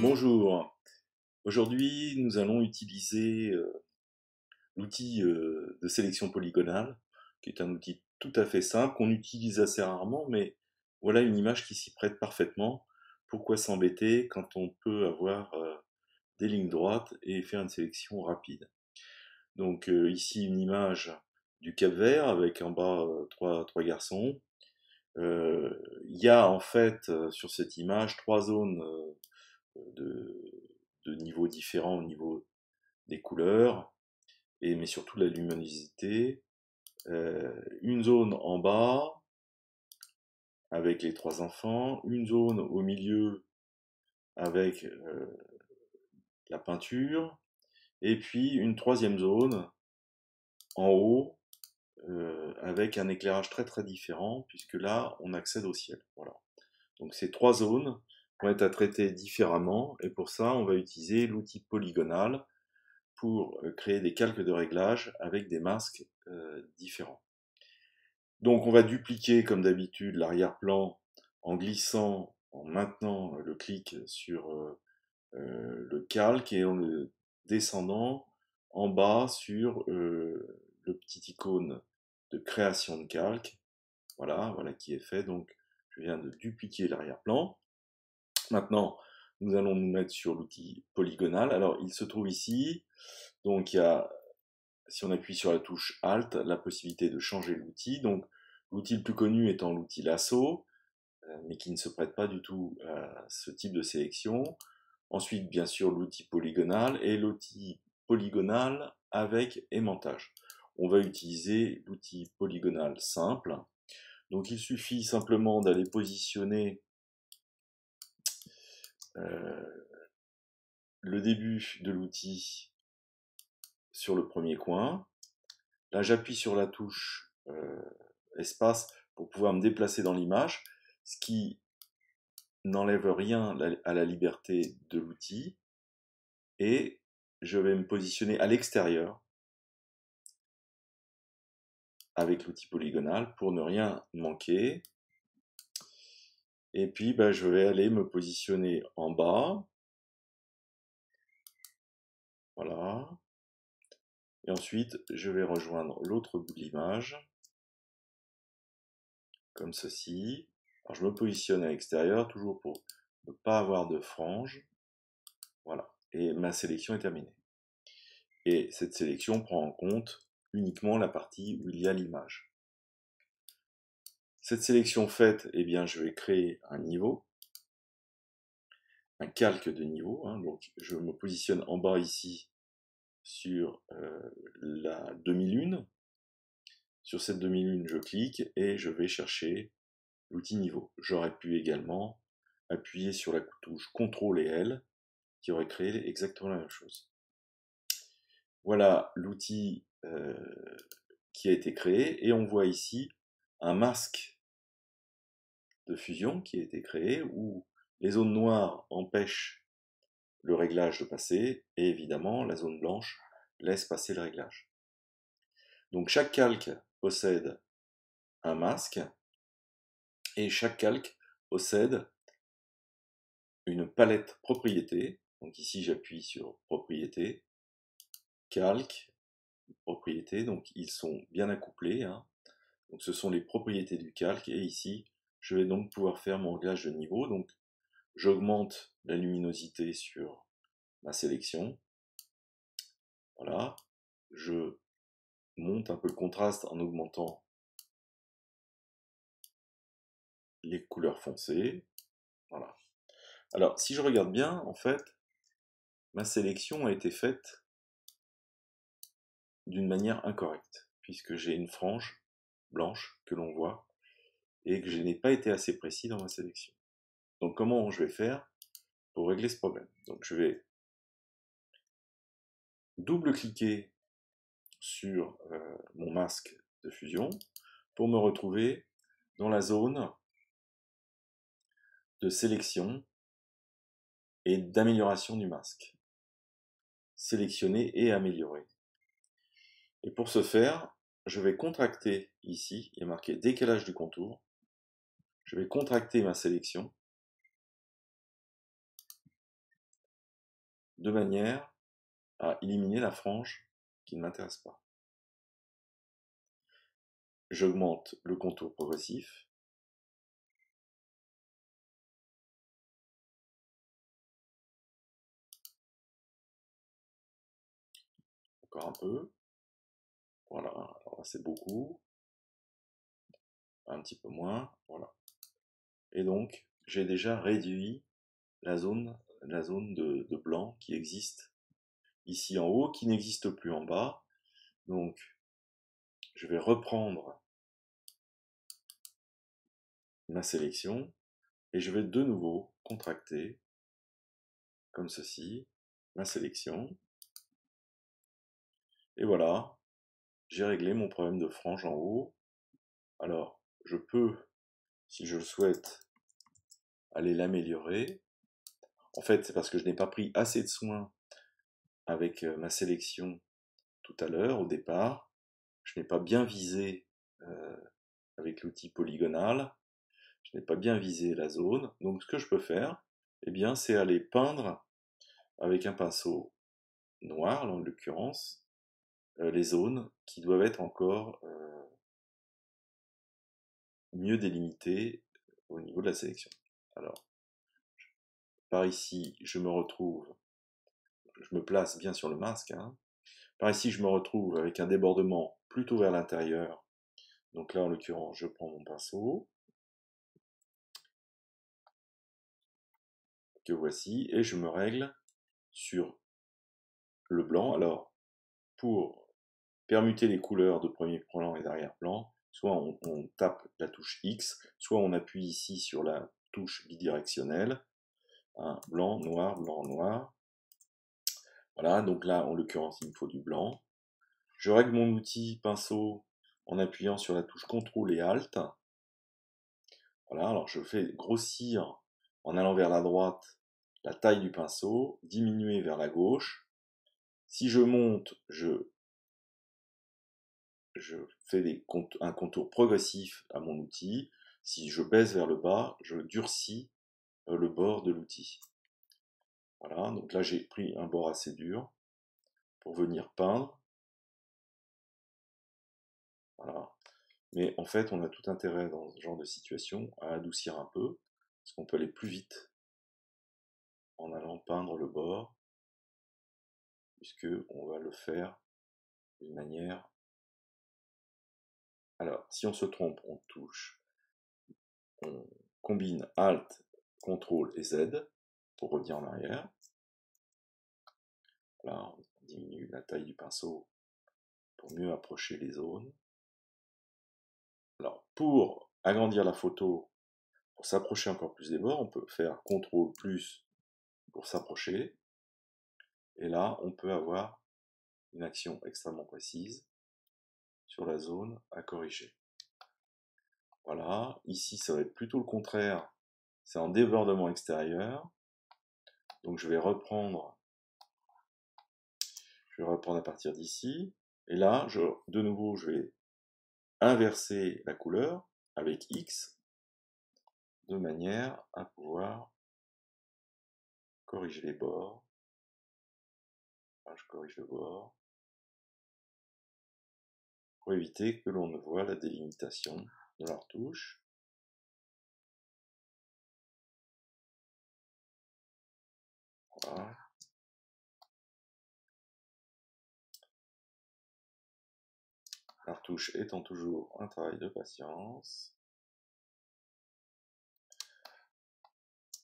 Bonjour, aujourd'hui nous allons utiliser l'outil de sélection polygonale, qui est un outil tout à fait simple, qu'on utilise assez rarement, mais voilà une image qui s'y prête parfaitement. Pourquoi s'embêter quand on peut avoir des lignes droites et faire une sélection rapide? Donc ici une image du Cap-Vert avec en bas trois garçons. Il y a en fait sur cette image trois zones de, de niveaux différents au niveau des couleurs, mais surtout la luminosité. Une zone en bas avec les trois enfants, une zone au milieu avec la peinture, et puis une troisième zone en haut avec un éclairage très différent, puisque là on accède au ciel. Voilà. Donc ces trois zones vont être à traiter différemment, et pour ça on va utiliser l'outil polygonal pour créer des calques de réglage avec des masques différents. Donc on va dupliquer comme d'habitude l'arrière-plan en glissant, en maintenant le clic sur le calque et en le descendant en bas sur le petit icône de création de calque. Voilà qui est fait. Donc je viens de dupliquer l'arrière-plan. Maintenant, nous allons nous mettre sur l'outil polygonal. Alors il se trouve ici, donc il y a, si on appuie sur la touche Alt, la possibilité de changer l'outil. Donc l'outil le plus connu étant l'outil lasso, mais qui ne se prête pas du tout à ce type de sélection. Ensuite, bien sûr, l'outil polygonal et l'outil polygonal avec aimantage. On va utiliser l'outil polygonal simple. Donc il suffit simplement d'aller positionner le début de l'outil sur le premier coin. Là, j'appuie sur la touche espace pour pouvoir me déplacer dans l'image, ce qui n'enlève rien à la liberté de l'outil. Et je vais me positionner à l'extérieur avec l'outil polygonal pour ne rien manquer. Et puis, je vais aller me positionner en bas. Voilà. Et ensuite, je vais rejoindre l'autre bout de l'image, comme ceci. Alors, je me positionne à l'extérieur, toujours pour ne pas avoir de frange. Voilà. Et ma sélection est terminée. Et cette sélection prend en compte uniquement la partie où il y a l'image. Cette sélection faite, eh bien, je vais créer un niveau, un calque de niveau. Donc, je me positionne en bas ici sur la demi-lune. Sur cette demi-lune, je clique et je vais chercher l'outil niveau. J'aurais pu également appuyer sur la touche CTRL et L qui aurait créé exactement la même chose. Voilà l'outil qui a été créé et on voit ici un masque de fusion qui a été créé où les zones noires empêchent le réglage de passer et évidemment la zone blanche laisse passer le réglage. Donc chaque calque possède un masque et chaque calque possède une palette propriétés. Donc ici j'appuie sur propriétés, calque, propriétés, donc ils sont bien accouplés. Donc ce sont les propriétés du calque et ici je vais donc pouvoir faire mon réglage de niveau. Donc j'augmente la luminosité sur ma sélection. Voilà, je monte un peu le contraste en augmentant les couleurs foncées. Voilà. Alors si je regarde bien, en fait, ma sélection a été faite d'une manière incorrecte, puisque j'ai une frange blanche que l'on voit, et que je n'ai pas été assez précis dans ma sélection. Donc comment je vais faire pour régler ce problème? Donc je vais double-cliquer sur mon masque de fusion pour me retrouver dans la zone de sélection et d'amélioration du masque. Sélectionner et améliorer. Et pour ce faire, je vais contracter ici, il y a marqué décalage du contour. Je vais contracter ma sélection de manière à éliminer la frange qui ne m'intéresse pas. J'augmente le contour progressif. Encore un peu. Voilà, alors là c'est beaucoup. Un petit peu moins, voilà. Et donc, j'ai déjà réduit la zone de blanc qui existe ici en haut, qui n'existe plus en bas. Donc, je vais reprendre ma sélection et je vais de nouveau contracter, comme ceci, ma sélection. Et voilà, j'ai réglé mon problème de frange en haut. Alors, je peux, si je le souhaite, aller l'améliorer. En fait, c'est parce que je n'ai pas pris assez de soin avec ma sélection tout à l'heure, au départ. Je n'ai pas bien visé avec l'outil polygonal. Je n'ai pas bien visé la zone. Donc, ce que je peux faire, eh bien, c'est aller peindre avec un pinceau noir, en l'occurrence, les zones qui doivent être encore mieux délimitées au niveau de la sélection. Alors, par ici, je me place bien sur le masque, hein. Par ici, je me retrouve avec un débordement plutôt vers l'intérieur. Donc là, en l'occurrence, je prends mon pinceau, que voici, et je me règle sur le blanc. Alors, pour permuter les couleurs de premier plan et d'arrière-plan, soit on tape la touche X, soit on appuie ici sur la touche bidirectionnelle, hein, blanc, noir, blanc, noir. Voilà, donc là, en l'occurrence, il me faut du blanc. Je règle mon outil pinceau en appuyant sur la touche CTRL et ALT. Voilà, alors je fais grossir en allant vers la droite la taille du pinceau, diminuer vers la gauche. Si je monte, je fais un contour progressif à mon outil. Si je baisse vers le bas, je durcis le bord de l'outil. Voilà, donc là j'ai pris un bord assez dur pour venir peindre. Voilà. Mais en fait, on a tout intérêt dans ce genre de situation à adoucir un peu, parce qu'on peut aller plus vite en allant peindre le bord, puisque on va le faire d'une manière. Alors, si on se trompe, on combine Alt, CTRL et Z pour revenir en arrière. Là, on diminue la taille du pinceau pour mieux approcher les zones. Alors, pour agrandir la photo, pour s'approcher encore plus des bords, on peut faire CTRL plus pour s'approcher. Et là, on peut avoir une action extrêmement précise sur la zone à corriger. Voilà, ici ça va être plutôt le contraire, c'est en débordement extérieur. Donc je vais reprendre à partir d'ici. Et là, de nouveau, je vais inverser la couleur avec X de manière à pouvoir corriger les bords. Là, je corrige le bord pour éviter que l'on ne voit la délimitation de la retouche. Voilà. La retouche étant toujours un travail de patience,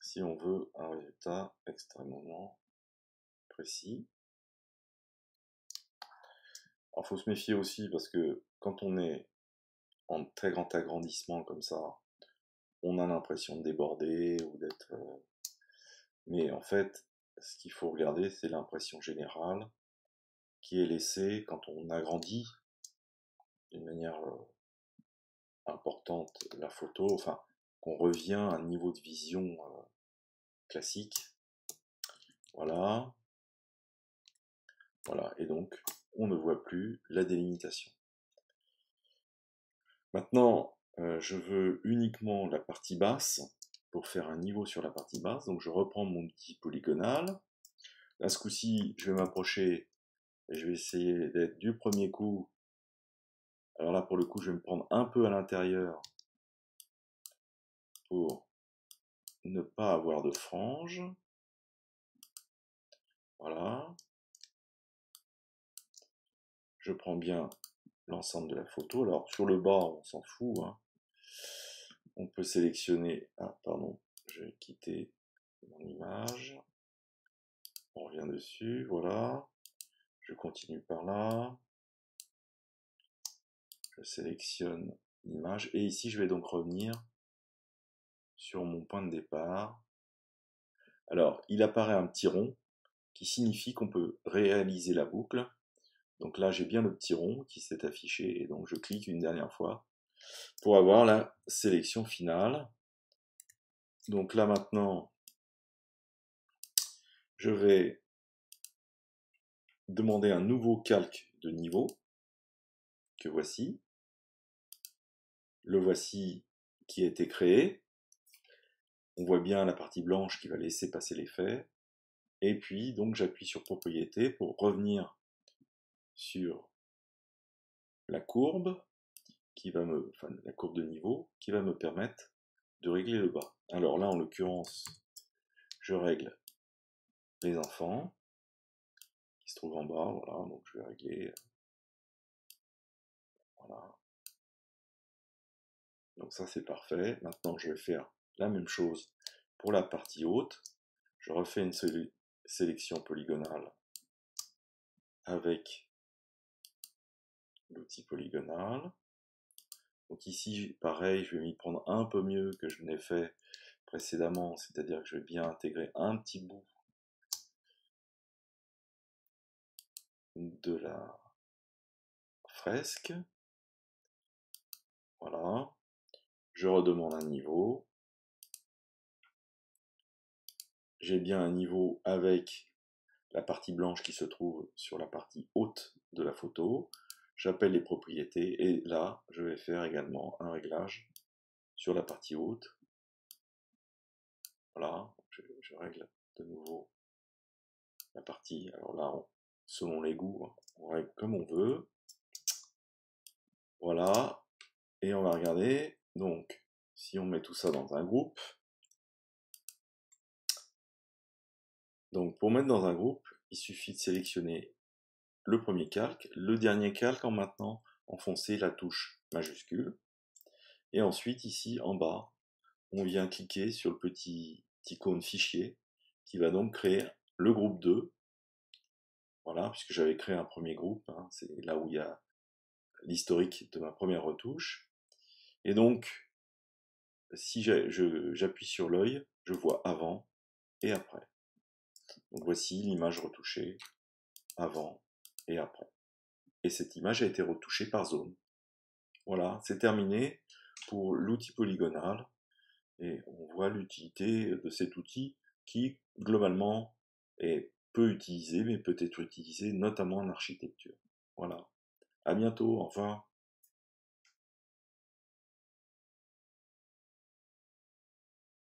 si on veut un résultat extrêmement précis. Alors, il faut se méfier aussi parce que quand on est en très grand agrandissement comme ça, on a l'impression de déborder ou d'être. Mais en fait, ce qu'il faut regarder, c'est l'impression générale qui est laissée quand on agrandit d'une manière importante la photo, enfin, qu'on revient à un niveau de vision classique. Voilà. Voilà, et donc, on ne voit plus la délimitation. Maintenant, je veux uniquement la partie basse pour faire un niveau sur la partie basse. Donc je reprends mon outil polygonal. Là, ce coup-ci, je vais m'approcher et je vais essayer d'être du premier coup. Alors là, pour le coup, je vais me prendre un peu à l'intérieur pour ne pas avoir de frange. Voilà. Je prends bien l'ensemble de la photo. Alors, sur le bas, on s'en fout, hein. On peut sélectionner... Ah, pardon, je vais quitter mon image. On revient dessus, voilà. Je continue par là. Je sélectionne l'image. Et ici, je vais donc revenir sur mon point de départ. Alors, il apparaît un petit rond qui signifie qu'on peut réaliser la boucle. Donc là, j'ai bien le petit rond qui s'est affiché. Et donc, je clique une dernière fois pour avoir la sélection finale. Donc là, maintenant, je vais demander un nouveau calque de niveau que voici. Le voici qui a été créé. On voit bien la partie blanche qui va laisser passer l'effet. Et puis, donc, j'appuie sur propriété pour revenir sur la courbe enfin, la courbe de niveau qui va me permettre de régler le bas. Alors là, en l'occurrence, je règle les enfants qui se trouvent en bas, voilà, donc je vais régler, voilà. Donc ça c'est parfait. Maintenant je vais faire la même chose pour la partie haute. Je refais une sélection polygonale avec l'outil polygonal. Donc ici, pareil, je vais m'y prendre un peu mieux que je n'ai fait précédemment, c'est-à-dire que je vais bien intégrer un petit bout de la fresque. Voilà. Je redemande un niveau. J'ai bien un niveau avec la partie blanche qui se trouve sur la partie haute de la photo. J'appelle les propriétés et là, je vais faire également un réglage sur la partie haute. Voilà, je règle de nouveau la partie. Alors là, selon les goûts, on règle comme on veut. Voilà, et on va regarder. Donc, si on met tout ça dans un groupe, donc pour mettre dans un groupe, il suffit de sélectionner le premier calque, le dernier calque en maintenant enfoncer la touche majuscule, et ensuite ici en bas, on vient cliquer sur le petit icône fichier qui va donc créer le groupe 2. Voilà, puisque j'avais créé un premier groupe, hein, c'est là où il y a l'historique de ma première retouche. Et donc, si j'appuie sur l'œil, je vois avant et après. Donc voici l'image retouchée avant et après. Et cette image a été retouchée par zone. Voilà, c'est terminé pour l'outil polygonal. Et on voit l'utilité de cet outil qui, globalement, est peu utilisé, mais peut être utilisé notamment en architecture. Voilà. À bientôt, au revoir.